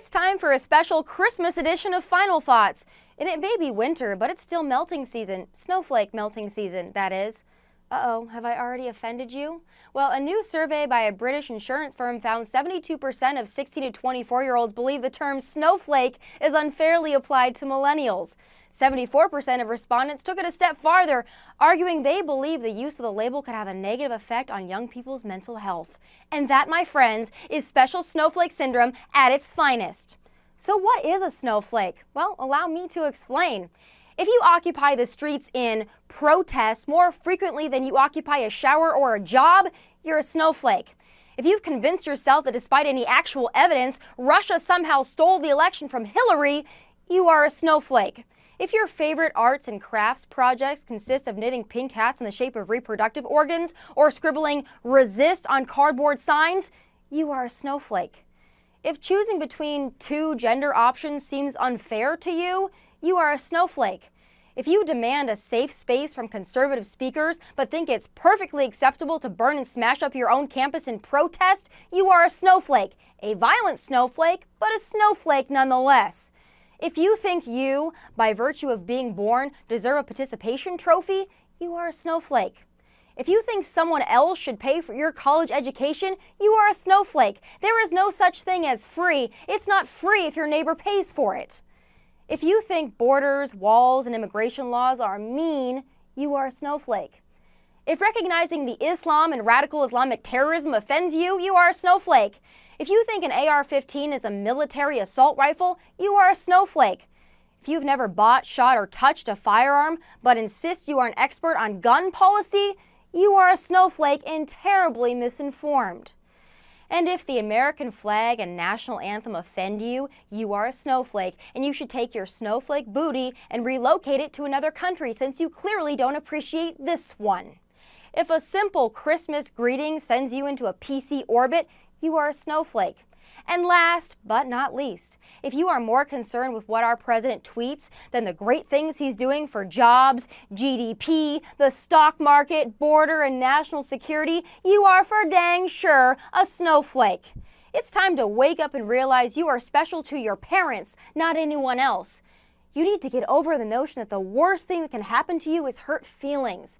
It's time for a special Christmas edition of Final Thoughts. And it may be winter, but it's still melting season. Snowflake melting season, that is. Uh-oh, have I already offended you? Well, a new survey by a British insurance firm found 72% of 16 to 24-year-olds believe the term snowflake is unfairly applied to millennials. 74% of respondents took it a step farther, arguing they believe the use of the label could have a negative effect on young people's mental health. And that, my friends, is special snowflake syndrome at its finest. So what is a snowflake? Well, allow me to explain. If you occupy the streets in protest more frequently than you occupy a shower or a job, you're a snowflake. If you've convinced yourself that despite any actual evidence, Russia somehow stole the election from Hillary, you are a snowflake. If your favorite arts and crafts projects consist of knitting pink hats in the shape of reproductive organs or scribbling "resist" on cardboard signs, you are a snowflake. If choosing between two gender options seems unfair to you, you are a snowflake. If you demand a safe space from conservative speakers but think it's perfectly acceptable to burn and smash up your own campus in protest, you are a snowflake. A violent snowflake, but a snowflake nonetheless. If you think you, by virtue of being born, deserve a participation trophy, you are a snowflake. If you think someone else should pay for your college education, you are a snowflake. There is no such thing as free. It's not free if your neighbor pays for it. If you think borders, walls, and immigration laws are mean, you are a snowflake. If recognizing the Islam and radical Islamic terrorism offends you, you are a snowflake. If you think an AR-15 is a military assault rifle, you are a snowflake. If you've never bought, shot, or touched a firearm, but insist you are an expert on gun policy, you are a snowflake and terribly misinformed. And if the American flag and national anthem offend you, you are a snowflake, and you should take your snowflake booty and relocate it to another country since you clearly don't appreciate this one. If a simple Christmas greeting sends you into a PC orbit, you are a snowflake. And last but not least, if you are more concerned with what our president tweets than the great things he's doing for jobs, GDP, the stock market, border, and national security, you are for dang sure a snowflake. It's time to wake up and realize you are special to your parents, not anyone else. You need to get over the notion that the worst thing that can happen to you is hurt feelings.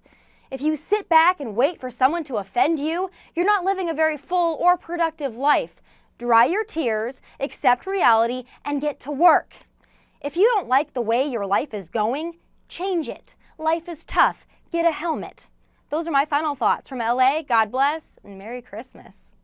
If you sit back and wait for someone to offend you, you're not living a very full or productive life. Dry your tears, accept reality, and get to work. If you don't like the way your life is going, change it. Life is tough. Get a helmet. Those are my final thoughts from LA. God bless and Merry Christmas.